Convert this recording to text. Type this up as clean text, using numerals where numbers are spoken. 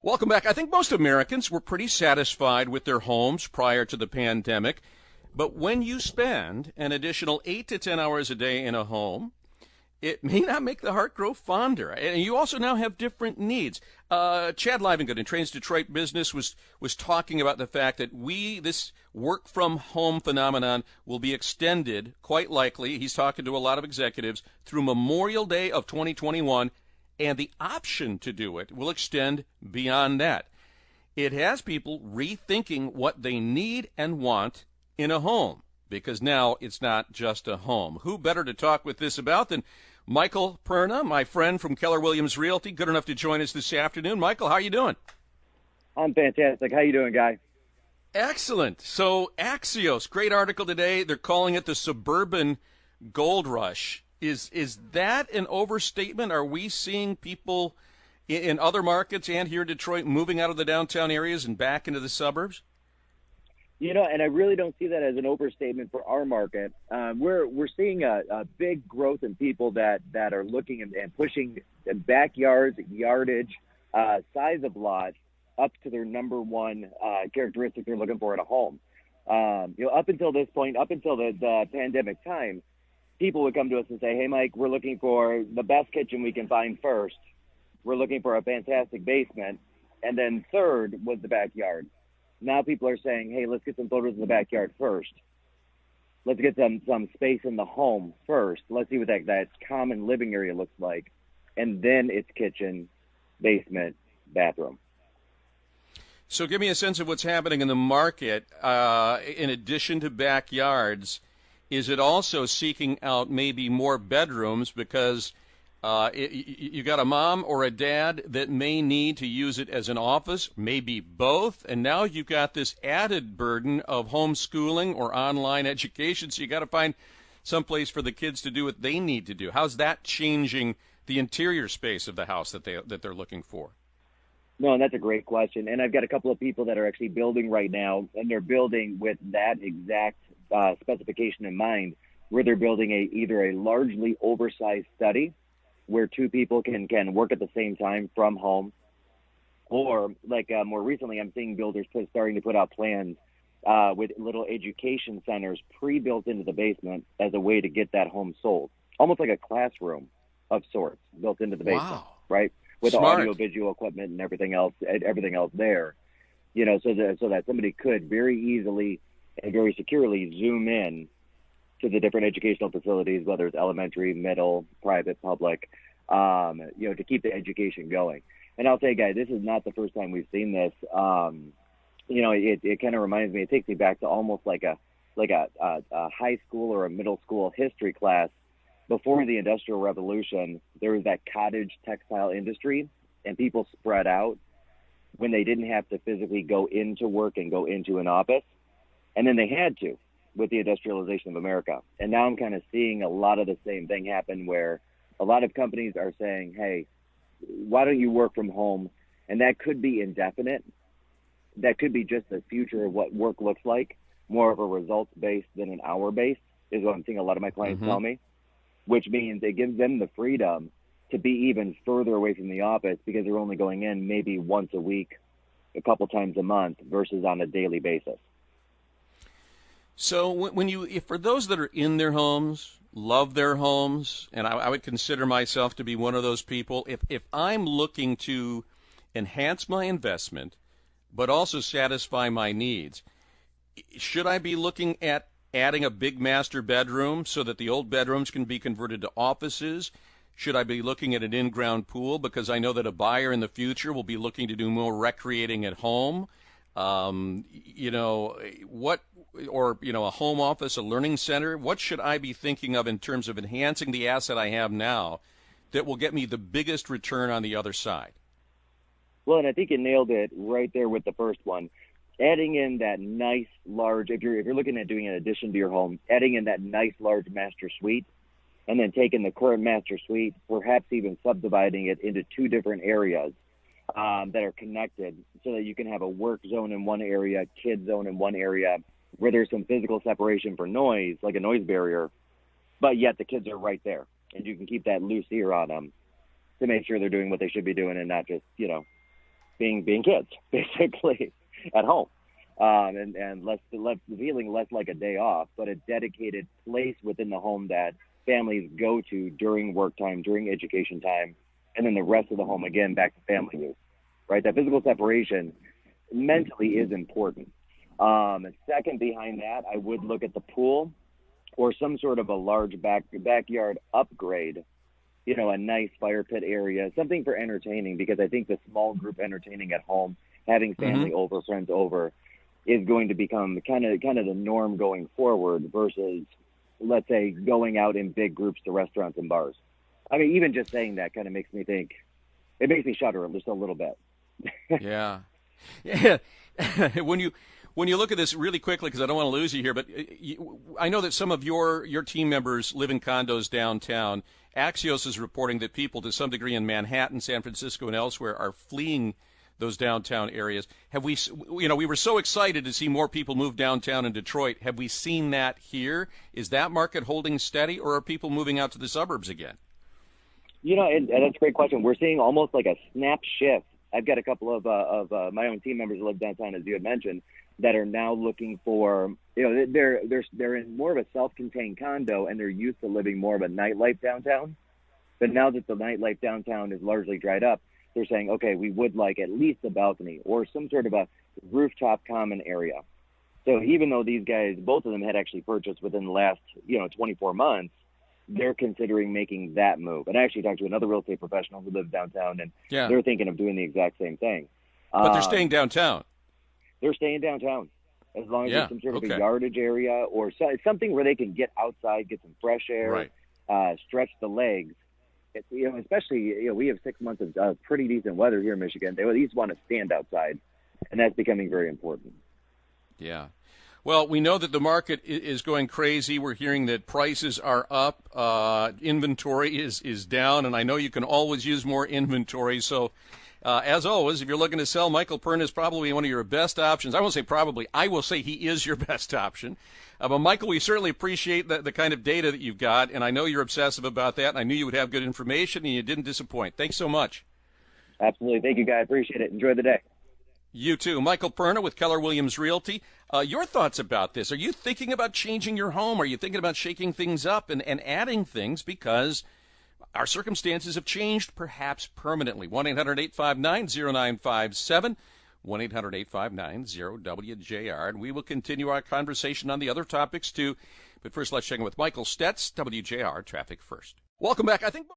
Welcome back. I think most Americans were pretty satisfied with their homes prior to the pandemic. But when you spend an additional 8 to 10 hours a day in a home, it may not make the heart grow fonder. And you also now have different needs. Chad Livengood in Trains Detroit Business was talking about the fact that this work from home phenomenon will be extended, quite likely, he's talking to a lot of executives, through Memorial Day of 2021, and the option to do it will extend beyond that. It has people rethinking what they need and want in a home, because now it's not just a home. Who better to talk with this about than Michael Perna, my friend from Keller Williams Realty, good enough to join us this afternoon. Michael, how are you doing? I'm fantastic. How you doing, Guy? Excellent. So Axios, great article today. They're calling it the suburban gold rush. Is that an overstatement? Are we seeing people in other markets and here in Detroit moving out of the downtown areas and back into the suburbs? And I really don't see that as an overstatement for our market. We're seeing a big growth in people that are looking and pushing the backyards, yardage, size of lot up to their number one characteristic they're looking for in a home. Up until this point, up until the pandemic time, people would come to us and say, hey, Mike, we're looking for the best kitchen we can find first. We're looking for a fantastic basement. And then third was the backyard. Now people are saying, hey, let's get some photos in the backyard first. Let's get some space in the home first. Let's see what that common living area looks like. And then it's kitchen, basement, bathroom. So give me a sense of what's happening in the market. In addition to backyards, is it also seeking out maybe more bedrooms because you got a mom or a dad that may need to use it as an office, maybe both, and now you've got this added burden of homeschooling or online education, so you got to find some place for the kids to do what they need to do. How's that changing the interior space of the house that they're looking for? No, and that's a great question. And I've got a couple of people that are actually building right now, and they're building with that exact specification in mind, where they're building either a largely oversized study where two people can work at the same time from home, or more recently, I'm seeing builders starting to put out plans with little education centers pre-built into the basement as a way to get that home sold, almost like a classroom of sorts built into the basement, wow. Right? With Smart. audio, visual equipment and everything else there, so that somebody could very easily and very securely zoom in to the different educational facilities, whether it's elementary, middle, private, public, to keep the education going. And I'll say, Guy, this is not the first time we've seen this. It kind of reminds me, it takes me back to almost like a high school or a middle school history class. Before the Industrial Revolution, there was that cottage textile industry, and people spread out when they didn't have to physically go into work and go into an office. And then they had to with the industrialization of America. And now I'm kind of seeing a lot of the same thing happen where a lot of companies are saying, hey, why don't you work from home? And that could be indefinite. That could be just the future of what work looks like, more of a results-based than an hour-based, is what I'm seeing a lot of my clients tell me, which means it gives them the freedom to be even further away from the office because they're only going in maybe once a week, a couple times a month versus on a daily basis. So if for those that are in their homes, love their homes, and I would consider myself to be one of those people, if I'm looking to enhance my investment but also satisfy my needs, should I be looking at adding a big master bedroom so that the old bedrooms can be converted to offices? Should I be looking at an in-ground pool because I know that a buyer in the future will be looking to do more recreating at home? A home office, a learning center. What should I be thinking of in terms of enhancing the asset I have now that will get me the biggest return on the other side? Well, and I think you nailed it right there with the first one. Adding in that nice large, if you're looking at doing an addition to your home, adding in that nice large master suite, and then taking the current master suite, perhaps even subdividing it into two different areas that are connected so that you can have a work zone in one area, kid zone in one area, where there's some physical separation for noise, like a noise barrier, but yet the kids are right there, and you can keep that loose ear on them to make sure they're doing what they should be doing and not just, being kids, basically, at home. And less feeling less like a day off, but a dedicated place within the home that families go to during work time, during education time, and then the rest of the home, again, back to family use, right? That physical separation mentally is important. Second behind that, I would look at the pool or some sort of a large backyard upgrade, a nice fire pit area, something for entertaining, because I think the small group entertaining at home, having family over, friends over, is going to become kind of the norm going forward versus, let's say, going out in big groups to restaurants and bars. I mean, even just saying that kind of makes me think, it makes me shudder just a little bit. Yeah. When you look at this really quickly, because I don't want to lose you here, but I know that some of your team members live in condos downtown. Axios is reporting that people, to some degree in Manhattan, San Francisco, and elsewhere, are fleeing those downtown areas. Have we were so excited to see more people move downtown in Detroit. Have we seen that here? Is that market holding steady, or are people moving out to the suburbs again? And that's a great question. We're seeing almost like a snap shift. I've got a couple of my own team members who live downtown, as you had mentioned, that are now looking for, they're in more of a self-contained condo, and they're used to living more of a nightlife downtown. But now that the nightlife downtown is largely dried up, they're saying, okay, we would like at least a balcony or some sort of a rooftop common area. So even though these guys, both of them had actually purchased within the last, 24 months, they're considering making that move. And I actually talked to another real estate professional who lives downtown, and they're thinking of doing the exact same thing. But they're staying downtown. They're staying downtown, as long as there's some sort of a yardage area or something where they can get outside, get some fresh air, stretch the legs. Especially, we have 6 months of pretty decent weather here in Michigan. They at least want to stand outside, and that's becoming very important. Yeah. Well, we know that the market is going crazy. We're hearing that prices are up. Inventory is down, and I know you can always use more inventory. So, as always, if you're looking to sell, Michael Perna is probably one of your best options. I won't say probably. I will say he is your best option. But, Michael, we certainly appreciate the kind of data that you've got, and I know you're obsessive about that, and I knew you would have good information, and you didn't disappoint. Thanks so much. Absolutely. Thank you, Guy. I appreciate it. Enjoy the day. You too. Michael Perna with Keller Williams Realty. Your thoughts about this? Are you thinking about changing your home? Are you thinking about shaking things up and adding things because our circumstances have changed, perhaps permanently? 1-800-859-0957. 1-800-859-0WJR. And we will continue our conversation on the other topics, too. But first, let's check in with Michael Stetz, WJR Traffic First. Welcome back. I think